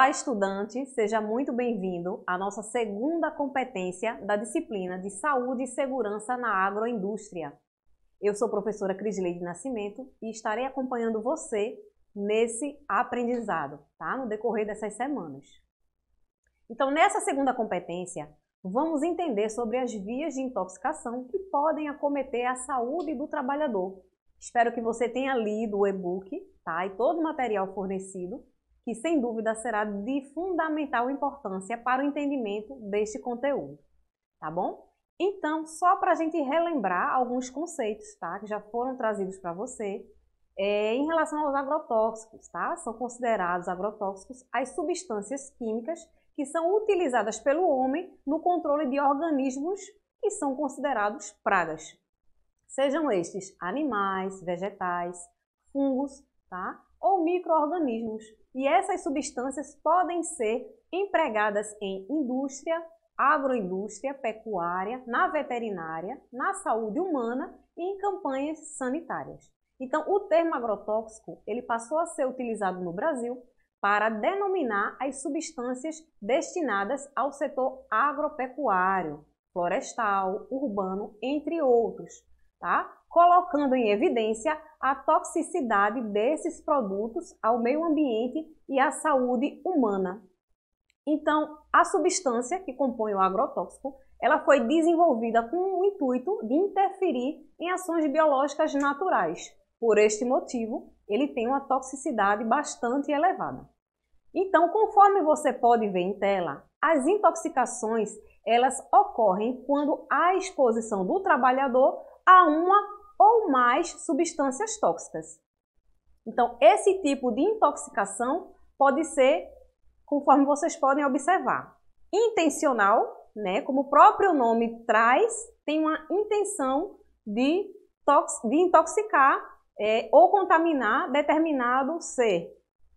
Olá, estudante! Seja muito bem-vindo à nossa segunda competência da disciplina de Saúde e Segurança na Agroindústria. Eu sou a professora Crisleide Nascimento e estarei acompanhando você nesse aprendizado, tá? No decorrer dessas semanas. Então, nessa segunda competência, vamos entender sobre as vias de intoxicação que podem acometer a saúde do trabalhador. Espero que você tenha lido o e-book, tá? E todo o material fornecido, que sem dúvida será de fundamental importância para o entendimento deste conteúdo, tá bom? Então, só para a gente relembrar alguns conceitos, tá? Que já foram trazidos para você, em relação aos agrotóxicos, tá? São considerados agrotóxicos as substâncias químicas que são utilizadas pelo homem no controle de organismos que são considerados pragas. Sejam estes animais, vegetais, fungos, tá? Ou micro-organismos. E essas substâncias podem ser empregadas em indústria, agroindústria, pecuária, na veterinária, na saúde humana e em campanhas sanitárias. Então, o termo agrotóxico, ele passou a ser utilizado no Brasil para denominar as substâncias destinadas ao setor agropecuário, florestal, urbano, entre outros, tá? Colocando em evidência a toxicidade desses produtos ao meio ambiente e à saúde humana. Então, a substância que compõe o agrotóxico, ela foi desenvolvida com o intuito de interferir em ações biológicas naturais. Por este motivo, ele tem uma toxicidade bastante elevada. Então, conforme você pode ver em tela, as intoxicações, elas ocorrem quando há exposição do trabalhador a uma ou mais substâncias tóxicas. Então, esse tipo de intoxicação pode ser, conforme vocês podem observar, intencional, né? Como o próprio nome traz, tem uma intenção de intoxicar ou contaminar determinado ser,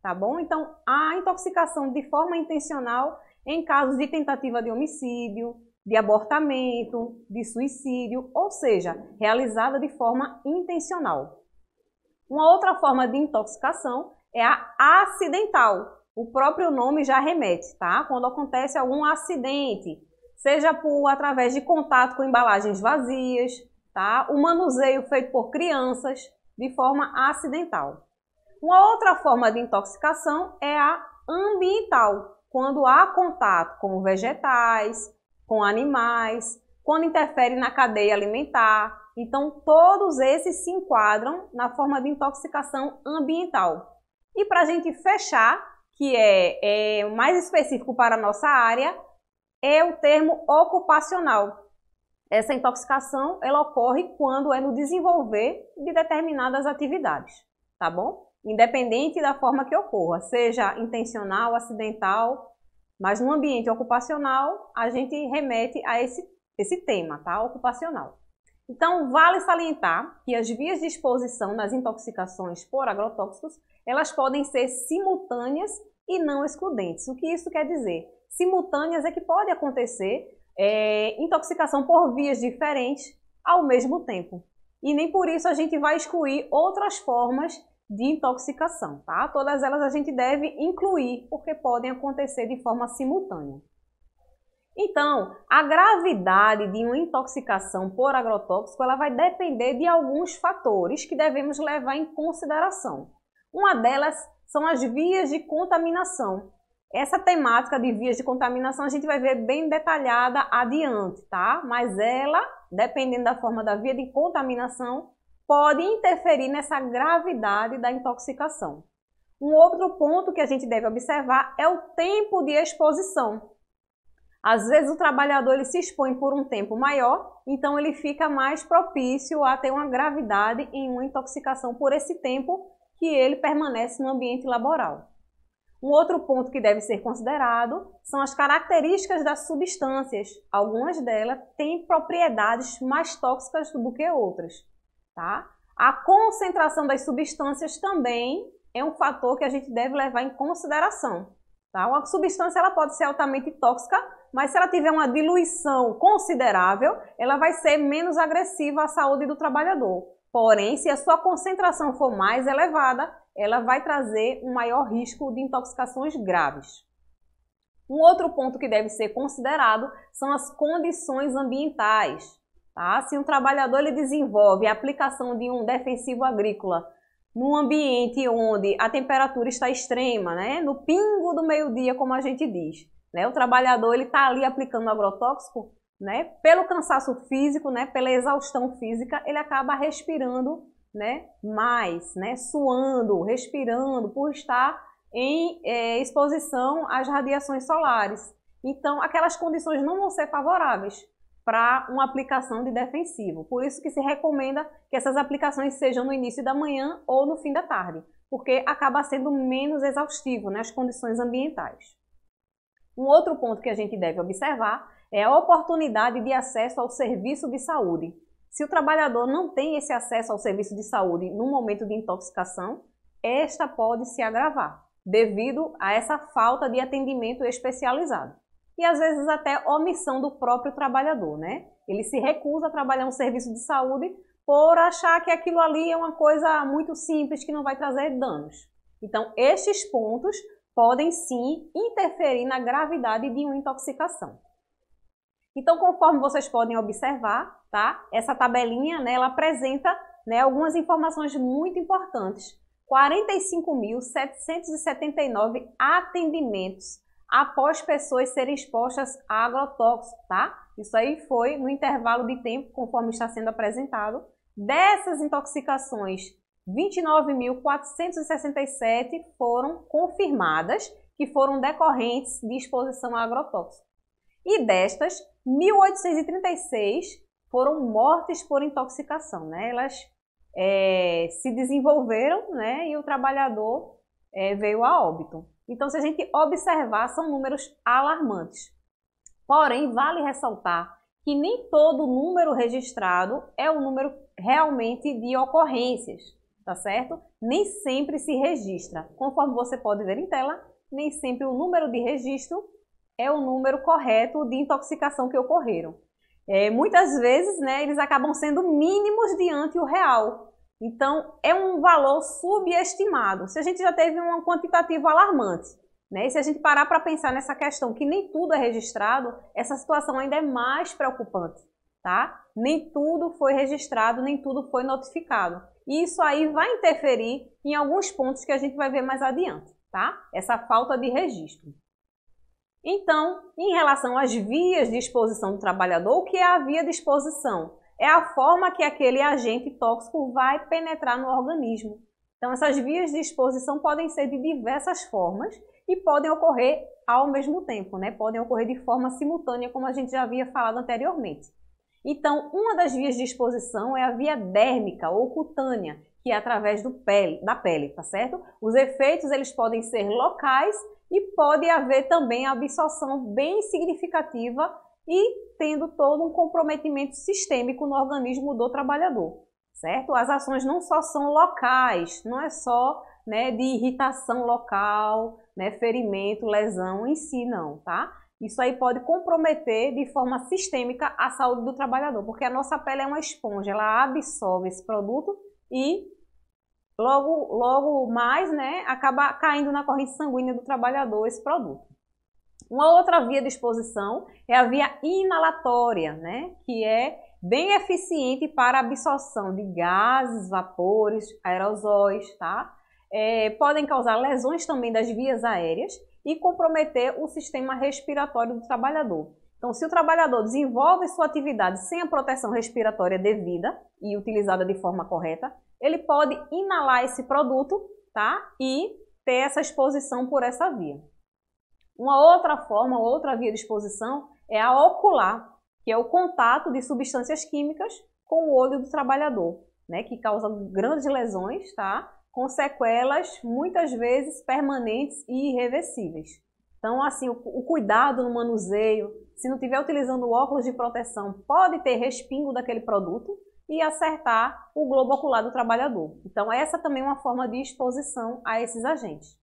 tá bom? Então, a intoxicação de forma intencional em casos de tentativa de homicídio, de abortamento, de suicídio, ou seja, realizada de forma intencional. Uma outra forma de intoxicação é a acidental. O próprio nome já remete, tá? Quando acontece algum acidente, seja através de contato com embalagens vazias, tá? O manuseio feito por crianças de forma acidental. Uma outra forma de intoxicação é a ambiental, quando há contato com vegetais, com animais, quando interfere na cadeia alimentar. Então, todos esses se enquadram na forma de intoxicação ambiental. E para a gente fechar, que é mais específico para a nossa área, é o termo ocupacional. Essa intoxicação, ela ocorre quando é no desenvolver de determinadas atividades, tá bom? Independente da forma que ocorra, seja intencional, acidental, mas no ambiente ocupacional, a gente remete a esse tema, tá? Ocupacional. Então, vale salientar que as vias de exposição nas intoxicações por agrotóxicos, elas podem ser simultâneas e não excludentes. O que isso quer dizer? Simultâneas é que pode acontecer intoxicação por vias diferentes ao mesmo tempo. E nem por isso a gente vai excluir outras formas de intoxicação, tá? Todas elas a gente deve incluir, porque podem acontecer de forma simultânea. Então, a gravidade de uma intoxicação por agrotóxico, ela vai depender de alguns fatores que devemos levar em consideração. Uma delas são as vias de contaminação. Essa temática de vias de contaminação a gente vai ver bem detalhada adiante, tá? Mas ela, dependendo da forma da via de contaminação, pode interferir nessa gravidade da intoxicação. Um outro ponto que a gente deve observar é o tempo de exposição. Às vezes o trabalhador ele se expõe por um tempo maior, então ele fica mais propício a ter uma gravidade em uma intoxicação por esse tempo que ele permanece no ambiente laboral. Um outro ponto que deve ser considerado são as características das substâncias. Algumas delas têm propriedades mais tóxicas do que outras. Tá? A concentração das substâncias também é um fator que a gente deve levar em consideração. Tá? Uma substância ela pode ser altamente tóxica, mas se ela tiver uma diluição considerável, ela vai ser menos agressiva à saúde do trabalhador. Porém, se a sua concentração for mais elevada, ela vai trazer um maior risco de intoxicações graves. Um outro ponto que deve ser considerado são as condições ambientais. Tá? Se um trabalhador ele desenvolve a aplicação de um defensivo agrícola num ambiente onde a temperatura está extrema, né? No pingo do meio-dia, como a gente diz, né? O trabalhador está ali aplicando agrotóxico, né? Pelo cansaço físico, né? Pela exaustão física, ele acaba respirando, né? Mais, né? Suando, respirando, por estar em exposição às radiações solares. Então, aquelas condições não vão ser favoráveis para uma aplicação de defensivo. Por isso que se recomenda que essas aplicações sejam no início da manhã ou no fim da tarde, porque acaba sendo menos exaustivo, né, as condições ambientais. Um outro ponto que a gente deve observar é a oportunidade de acesso ao serviço de saúde. Se o trabalhador não tem esse acesso ao serviço de saúde no momento de intoxicação, esta pode se agravar, devido a essa falta de atendimento especializado. E às vezes até omissão do próprio trabalhador, né? Ele se recusa a trabalhar um serviço de saúde por achar que aquilo ali é uma coisa muito simples que não vai trazer danos. Então, estes pontos podem sim interferir na gravidade de uma intoxicação. Então, conforme vocês podem observar, tá? Essa tabelinha, né, ela apresenta, né, algumas informações muito importantes. 45.779 atendimentos após pessoas serem expostas a agrotóxicos, tá? Isso aí foi no intervalo de tempo, conforme está sendo apresentado. Dessas intoxicações, 29.467 foram confirmadas que foram decorrentes de exposição a agrotóxico. E destas, 1.836 foram mortes por intoxicação, né? Elas se desenvolveram, né? E o trabalhador veio a óbito. Então, se a gente observar, são números alarmantes. Porém, vale ressaltar que nem todo número registrado é o número realmente de ocorrências, tá certo? Nem sempre se registra. Conforme você pode ver em tela, nem sempre o número de registro é o número correto de intoxicação que ocorreram. Muitas vezes, né, eles acabam sendo mínimos diante o real. Então, é um valor subestimado. Se a gente já teve um quantitativo alarmante, né? E se a gente parar para pensar nessa questão que nem tudo é registrado, essa situação ainda é mais preocupante, tá? Nem tudo foi registrado, nem tudo foi notificado. E isso aí vai interferir em alguns pontos que a gente vai ver mais adiante, tá? Essa falta de registro. Então, em relação às vias de exposição do trabalhador, o que é a via de exposição? É a forma que aquele agente tóxico vai penetrar no organismo. Então, essas vias de exposição podem ser de diversas formas e podem ocorrer ao mesmo tempo, né? Podem ocorrer de forma simultânea, como a gente já havia falado anteriormente. Então, uma das vias de exposição é a via dérmica ou cutânea, que é através da pele, tá certo? Os efeitos eles podem ser locais e pode haver também a absorção bem significativa e tendo todo um comprometimento sistêmico no organismo do trabalhador, certo? As ações não só são locais, não é só, né, de irritação local, né, ferimento, lesão em si, não, tá? Isso aí pode comprometer de forma sistêmica a saúde do trabalhador, porque a nossa pele é uma esponja, ela absorve esse produto e logo mais, né, acaba caindo na corrente sanguínea do trabalhador esse produto. Uma outra via de exposição é a via inalatória, né, que é bem eficiente para a absorção de gases, vapores, aerosóis, tá? Podem causar lesões também das vias aéreas e comprometer o sistema respiratório do trabalhador. Então, se o trabalhador desenvolve sua atividade sem a proteção respiratória devida e utilizada de forma correta, ele pode inalar esse produto, tá? E ter essa exposição por essa via. Uma outra forma, outra via de exposição é a ocular, que é o contato de substâncias químicas com o olho do trabalhador, né? Que causa grandes lesões, tá? Com sequelas muitas vezes permanentes e irreversíveis. Então, assim, o cuidado no manuseio, se não estiver utilizando óculos de proteção, pode ter respingo daquele produto e acertar o globo ocular do trabalhador. Então, essa também é uma forma de exposição a esses agentes.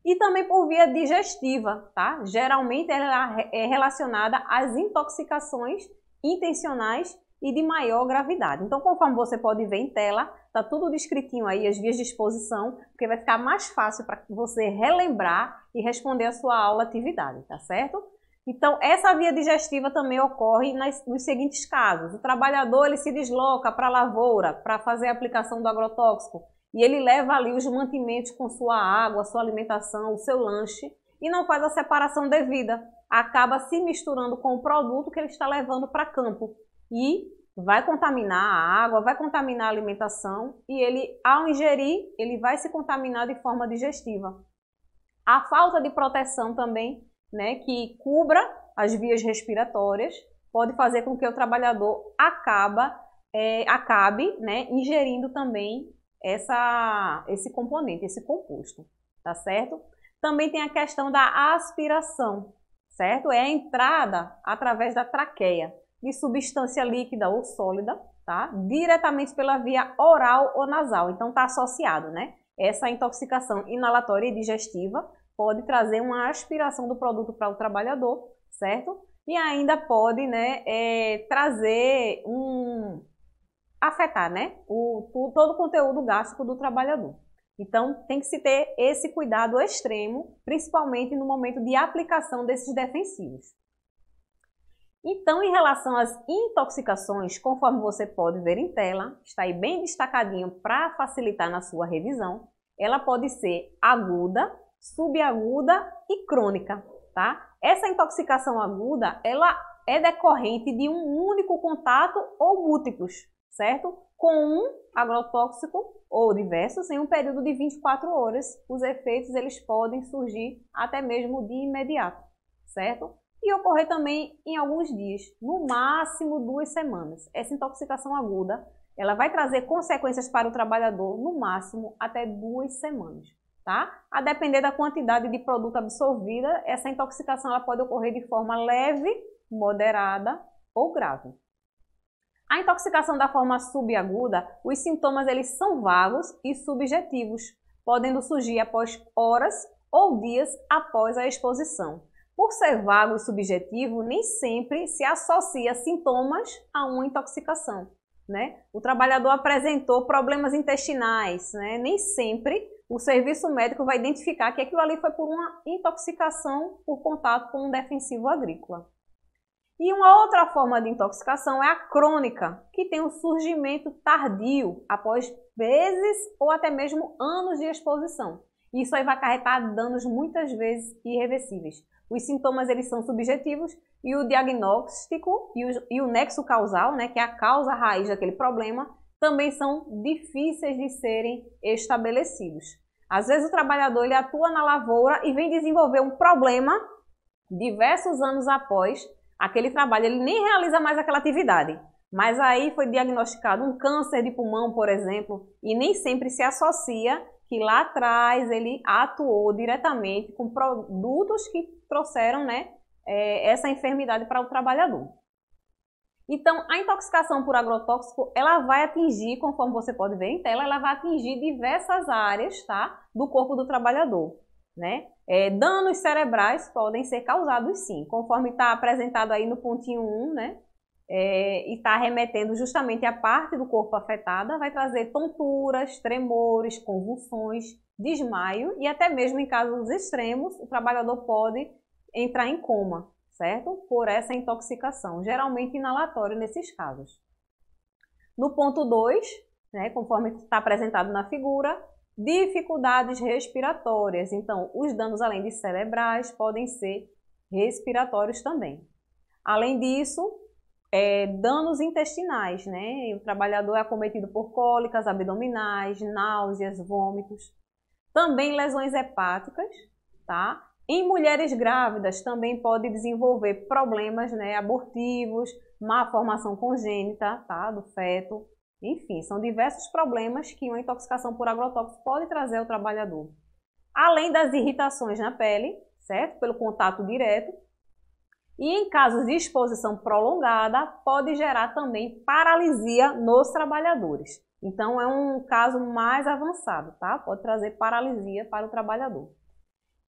E também por via digestiva, tá? Geralmente ela é relacionada às intoxicações intencionais e de maior gravidade. Então, conforme você pode ver em tela, está tudo descritinho aí, as vias de exposição, porque vai ficar mais fácil para você relembrar e responder a sua aula atividade, tá certo? Então, essa via digestiva também ocorre nos seguintes casos. O trabalhador ele se desloca para a lavoura para fazer a aplicação do agrotóxico e ele leva ali os mantimentos com sua água, sua alimentação, o seu lanche e não faz a separação devida. Acaba se misturando com o produto que ele está levando para campo e vai contaminar a água, vai contaminar a alimentação e ele, ao ingerir, ele vai se contaminar de forma digestiva. A falta de proteção também, né, que cubra as vias respiratórias, pode fazer com que o trabalhador acabe, né, ingerindo também esse componente, esse composto, tá certo? Também tem a questão da aspiração, certo? É a entrada através da traqueia de substância líquida ou sólida, tá? Diretamente pela via oral ou nasal. Então tá associado, né? Essa intoxicação inalatória e digestiva pode trazer uma aspiração do produto para o trabalhador, certo? E ainda pode, né, afetar, né, todo o conteúdo gástrico do trabalhador. Então, tem que se ter esse cuidado extremo, principalmente no momento de aplicação desses defensivos. Então, em relação às intoxicações, conforme você pode ver em tela, está aí bem destacadinho para facilitar na sua revisão, ela pode ser aguda, subaguda e crônica, tá? Essa intoxicação aguda, ela é decorrente de um único contato ou múltiplos, certo? Com um agrotóxico ou diversos em um período de 24 horas, os efeitos eles podem surgir até mesmo de imediato, certo? E ocorrer também em alguns dias, no máximo 2 semanas. Essa intoxicação aguda, ela vai trazer consequências para o trabalhador no máximo até 2 semanas, tá? A depender da quantidade de produto absorvida, essa intoxicação ela pode ocorrer de forma leve, moderada ou grave. A intoxicação da forma subaguda, os sintomas eles são vagos e subjetivos, podendo surgir após horas ou dias após a exposição. Por ser vago e subjetivo, nem sempre se associa sintomas a uma intoxicação, né? O trabalhador apresentou problemas intestinais, né? Nem sempre o serviço médico vai identificar que aquilo ali foi por uma intoxicação por contato com um defensivo agrícola. E uma outra forma de intoxicação é a crônica, que tem um surgimento tardio, após meses ou até mesmo anos de exposição. Isso aí vai acarretar danos muitas vezes irreversíveis. Os sintomas eles são subjetivos e o diagnóstico e o nexo causal, né, que é a causa raiz daquele problema, também são difíceis de serem estabelecidos. Às vezes o trabalhador ele atua na lavoura e vem desenvolver um problema diversos anos após aquele trabalho, ele nem realiza mais aquela atividade. Mas aí foi diagnosticado um câncer de pulmão, por exemplo, e nem sempre se associa que lá atrás ele atuou diretamente com produtos que trouxeram, né, essa enfermidade para o trabalhador. Então, a intoxicação por agrotóxico, ela vai atingir, conforme você pode ver em tela, ela vai atingir diversas áreas, tá, do corpo do trabalhador, né? Danos cerebrais podem ser causados sim, conforme está apresentado aí no pontinho 1, né? E está remetendo justamente à parte do corpo afetada, vai trazer tonturas, tremores, convulsões, desmaio e até mesmo em casos extremos, o trabalhador pode entrar em coma, certo? Por essa intoxicação, geralmente inalatório nesses casos. No ponto 2, né, conforme está apresentado na figura, dificuldades respiratórias. Então, os danos além de cerebrais podem ser respiratórios também. Além disso, danos intestinais, né? O trabalhador é acometido por cólicas abdominais, náuseas, vômitos. Também lesões hepáticas, tá? Em mulheres grávidas também pode desenvolver problemas, né, abortivos, má formação congênita, tá, do feto. Enfim, são diversos problemas que uma intoxicação por agrotóxico pode trazer ao trabalhador. Além das irritações na pele, certo? Pelo contato direto. E em casos de exposição prolongada, pode gerar também paralisia nos trabalhadores. Então, é um caso mais avançado, tá? Pode trazer paralisia para o trabalhador.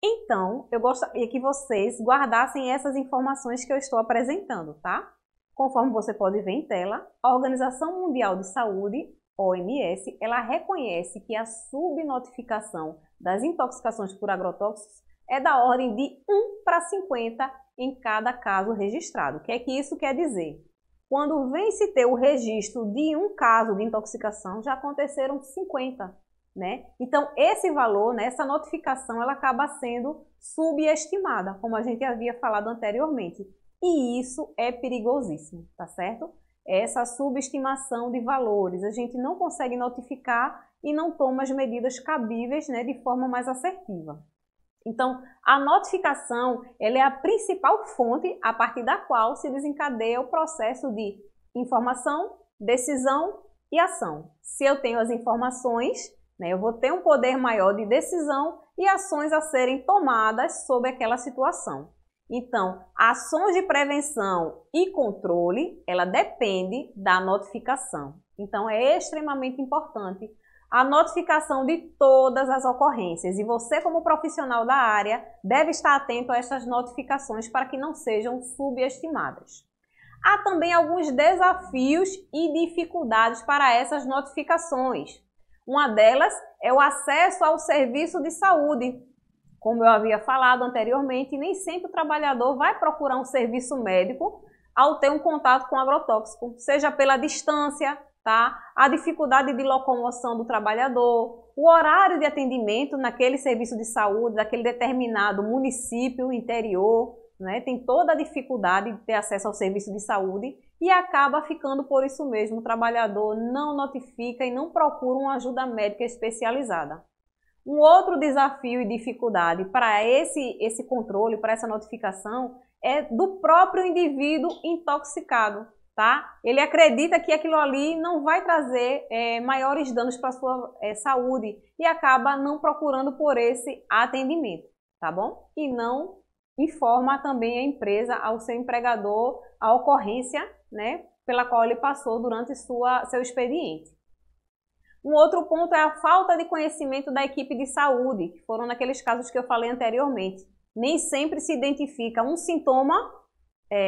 Então, eu gostaria que vocês guardassem essas informações que eu estou apresentando, tá? Conforme você pode ver em tela, a Organização Mundial de Saúde, OMS, ela reconhece que a subnotificação das intoxicações por agrotóxicos é da ordem de 1 para 50 em cada caso registrado. O que é que isso quer dizer? Quando vem se ter o registro de um caso de intoxicação, já aconteceram 50, né? Então, esse valor, né, essa notificação, ela acaba sendo subestimada, como a gente havia falado anteriormente. E isso é perigosíssimo, tá certo? Essa subestimação de valores, a gente não consegue notificar e não toma as medidas cabíveis, né, de forma mais assertiva. Então, a notificação ela é a principal fonte a partir da qual se desencadeia o processo de informação, decisão e ação. Se eu tenho as informações, né, eu vou ter um poder maior de decisão e ações a serem tomadas sobre aquela situação. Então, ações de prevenção e controle, ela depende da notificação. Então, é extremamente importante a notificação de todas as ocorrências. E você, como profissional da área, deve estar atento a essas notificações para que não sejam subestimadas. Há também alguns desafios e dificuldades para essas notificações. Uma delas é o acesso ao serviço de saúde. Como eu havia falado anteriormente, nem sempre o trabalhador vai procurar um serviço médico ao ter um contato com agrotóxico, seja pela distância, tá? A dificuldade de locomoção do trabalhador, o horário de atendimento naquele serviço de saúde, daquele determinado município interior, né? Tem toda a dificuldade de ter acesso ao serviço de saúde e acaba ficando por isso mesmo. O trabalhador não notifica e não procura uma ajuda médica especializada. Um outro desafio e dificuldade para esse controle, para essa notificação, é do próprio indivíduo intoxicado, tá? Ele acredita que aquilo ali não vai trazer maiores danos para a sua saúde e acaba não procurando por esse atendimento, tá bom? E não informa também a empresa, ao seu empregador, a ocorrência, né, pela qual ele passou durante seu expediente. Um outro ponto é a falta de conhecimento da equipe de saúde, que foram naqueles casos que eu falei anteriormente. Nem sempre se identifica um sintoma,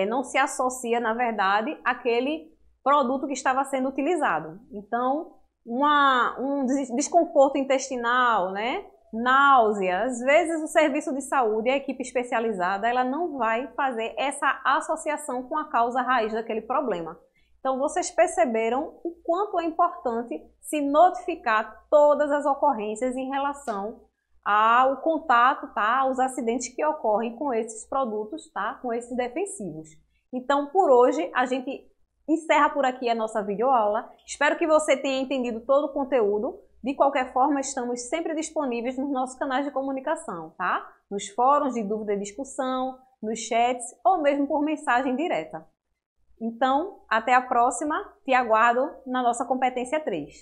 não se associa, na verdade, àquele produto que estava sendo utilizado. Então, um desconforto intestinal, né? Náusea, às vezes o serviço de saúde, a equipe especializada, ela não vai fazer essa associação com a causa raiz daquele problema. Então, vocês perceberam o quanto é importante se notificar todas as ocorrências em relação ao contato, tá? Aos acidentes que ocorrem com esses produtos, tá? Com esses defensivos. Então, por hoje, a gente encerra por aqui a nossa videoaula. Espero que você tenha entendido todo o conteúdo. De qualquer forma, estamos sempre disponíveis nos nossos canais de comunicação, tá? Nos fóruns de dúvida e discussão, nos chats ou mesmo por mensagem direta. Então, até a próxima. Te aguardo na nossa competência 3.